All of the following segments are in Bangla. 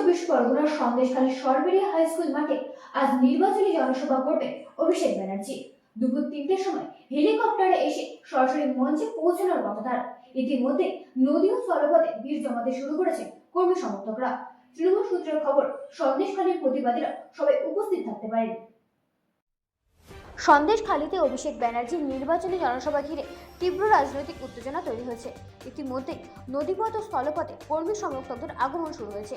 চব্বিশ পরগনার সন্দেশখালী সরবেরিয়া হাই স্কুল মাঠে আজ নির্বাচনী জনসভা করবেন অভিষেক ব্যানার্জি। দুপুর 3টের সময় হেলিকপ্টারে এসে সরাসরি মঞ্চে পৌঁছানোর কথা তার। ইতিমধ্যে নদী ও স্থলপথে ভিড় জমাতে শুরু করেছে কর্মী সমর্থকরা। তৃণমূল সূত্রের খবর, সন্দেশখালীর প্রতিবাদীরা সবাই উপস্থিত থাকতে পারেন। সন্দেশখালীতে অভিষেক ব্যানার্জির নির্বাচনী জনসভা ঘিরে তীব্র রাজনৈতিক উত্তেজনা তৈরি হয়েছে। ইতিমধ্যে নদীপথ ও স্থলপথে কর্মী সমর্থকদের আগমন শুরু হয়েছে।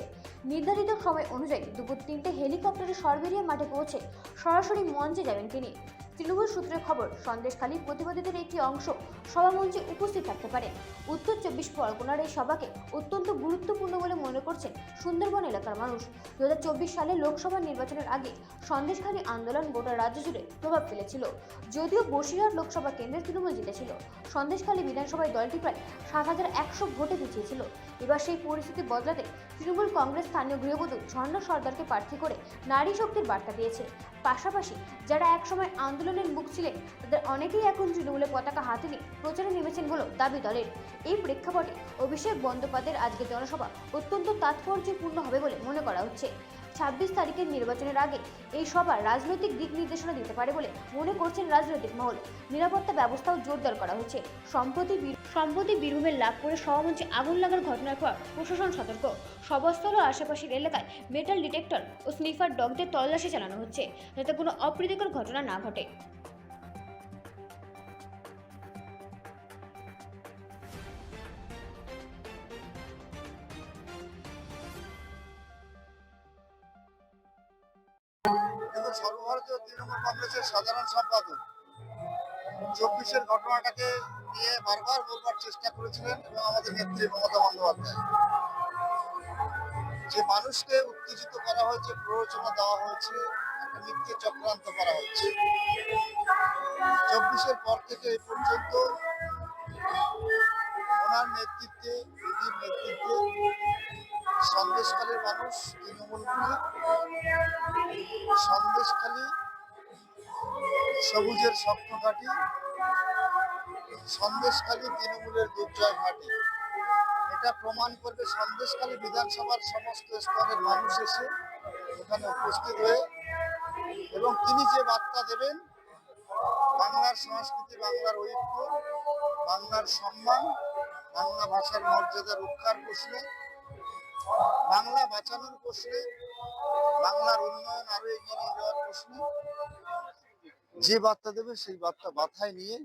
নির্ধারিত সময় অনুযায়ী দুপুর 3টে হেলিকপ্টারে সরবেরিয়া মাঠে পৌঁছে সরাসরি মঞ্চে যাবেন তিনি। তৃণমূল সূত্রের খবর, সন্দেশখালীর প্রতিবাদীদের একটি অংশ সভামঞ্চে উপস্থিত থাকতে পারে। উত্তর 24 পরগনার এই সভাকে অত্যন্ত গুরুত্বপূর্ণ বলে মনে করছেন সুন্দরবন এলাকার মানুষ। 2024 সালে লোকসভা নির্বাচনের আগে সন্দেশখালী আন্দোলন গোটা রাজ্য জুড়ে প্রভাব ফেলেছিল। যদিও বসিরহাট লোকসভা কেন্দ্রে তৃণমূল জিতেছিল, সন্দেশখালী বিধানসভায় দলটি প্রায় 7100 ভোটে পিছিয়েছিল। এবার সেই পরিস্থিতি বদলাতে তৃণমূল কংগ্রেস স্থানীয় গৃহবধূ ঝর্ণা সর্দারকে প্রার্থী করে নারী শক্তির বার্তা দিয়েছে। পাশাপাশি যারা একসময় আন্দোলনের মুখ ছিলেন তাদের অনেকেই এখন তৃণমূলের পতাকা হাতে নিয়ে প্রচারে নেমেছেন বলেও দাবি দলের। এই প্রেক্ষাপটে অভিষেক বন্দ্যোপাধ্যায়ের আজকের জনসভা অত্যন্ত তাৎপর্যপূর্ণ হবে বলে মনে করা হচ্ছে। 26 তারিখের নির্বাচনের আগে এই সভা রাজনৈতিক দিক নির্দেশনা দিতে পারে বলে মনে করছেন রাজনৈতিক মহল। নিরাপত্তা ব্যবস্থাও জোরদার করা হচ্ছে। সম্প্রতি বীরভূমের লাভপুরে সভামঞ্চে আগুন লাগার ঘটনার পর প্রশাসন সতর্ক। সভাস্থল ও আশেপাশের এলাকায় মেটাল ডিটেক্টর ও স্নিফার ডগদের তল্লাশি চালানো হচ্ছে, যাতে কোনো অপ্রীতিকর ঘটনা না ঘটে। সর্বভারতীয় তৃণমূল কংগ্রেসের সাধারণ সম্পাদক 24-এর ঘটনাটাকে নিয়ে বারবার বলবার চেষ্টা করেছিলেন এবং আমাদের নেত্রী মমতা বন্দ্যোপাধ্যায় যে মানুষকে উত্তেজিত করা হয়েছে, প্ররোচনা দেওয়া হয়েছে, একটা মিথ্যে চক্রান্ত করা হচ্ছে। 24-এর পর থেকে এই পর্যন্ত ওনার নেতৃত্বে, দিদির নেতৃত্বে সন্দেশখালীর মানুষ তৃণমূল সন্দেশখালী সবুজের স্বপ্ন ঘাঁটি, সন্দেশখালী তৃণমূলের দুর্জয় ঘাঁটি। এটা প্রমাণ করবে সন্দেশখালী বিধানসভার সমস্ত স্তরের মানুষ এসে এখানে উপস্থিত হয়ে, এবং তিনি যে বার্তা দেবেন বাংলার সংস্কৃতি, বাংলার ঐক্য, বাংলার সম্মান, বাংলা ভাষার মর্যাদা রক্ষার প্রশ্নে, বাংলা বাঁচানোর প্রশ্নে, বাংলার উন্নয়ন আরো এগিয়ে নিয়ে যাওয়ার প্রশ্নে যে বার্তা দেবে সেই বার্তা মাথায় নিয়ে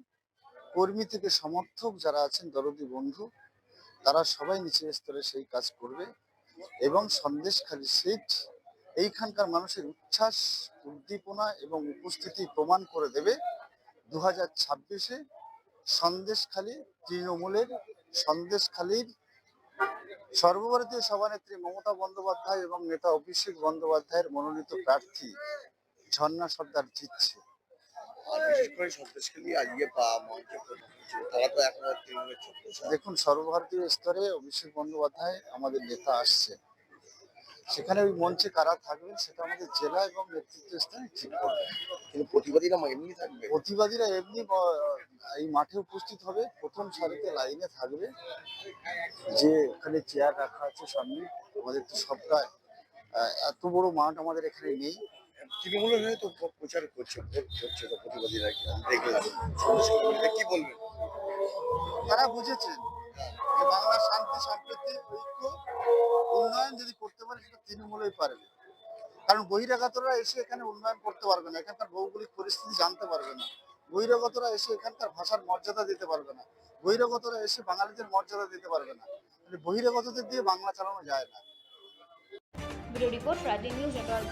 কর্মী থেকে সমর্থক যারা আছেন, দরদি বন্ধু, তারা সবাই নিচের স্তরে সেই কাজ করবে এবং সন্দেশখালী সিট এইখানকার মানুষের উচ্ছ্বাস, উদ্দীপনা এবং উপস্থিতি প্রমাণ করে দেবে 2026-এ সন্দেশখালী তৃণমূলের, সন্দেশখালীর সর্বভারতীয় সভানেত্রী মমতা বন্দ্যোপাধ্যায় এবং নেতা অভিষেক বন্দ্যোপাধ্যায়ের মনোনীত প্রার্থী ঝর্ণা সর্দার জিতছে। দেখুন, সর্বভারতীয় স্তরে অভিষেক বন্দ্যোপাধ্যায় আমাদের নেতা আসছে, সেখানে ওই মঞ্চে কারা থাকবেন সেটা আমাদের জেলা এবং নেতৃত্ব স্থানে ঠিক করবে। কিন্তু প্রতিবাদীরা এমনি থাকবে, প্রতিবাদীরা এমনি এই মাঠে উপস্থিত হবে, প্রথম সারিতে লাইনে থাকবে, যে ওখানে চেয়ার রাখা আছে সামনে। আমাদের তো সবটা এত বড় মাঠ আমাদের এখানে নেই। তৃণমূলের হয়ে তো প্রচার করছে, ভোট করছে, তো প্রতিবাদীরা দেখলাম কি বলবেন? তারা বুঝেছেন যে বাংলার শান্তি, সম্প্রীতি, ঐক্য, উন্নয়ন যদি করতে পারে সেটা তৃণমূলই পারবে। কারণ বহিরাগতরা এসে এখানে উন্নয়ন করতে পারবে না, এখানকার ভৌগোলিক পরিস্থিতি জানতে পারবে না, বহিরাগতরা এসে এখানকার ভাষার মর্যাদা দিতে পারবে না, বহিরাগতরা এসে বাঙালিদের মর্যাদা দিতে পারবে না। বহিরাগতদের দিয়ে বাংলা চালানো যায় না। ব্যুরো রিপোর্ট, রাজনীতি নিউজ নেটওয়ার্ক।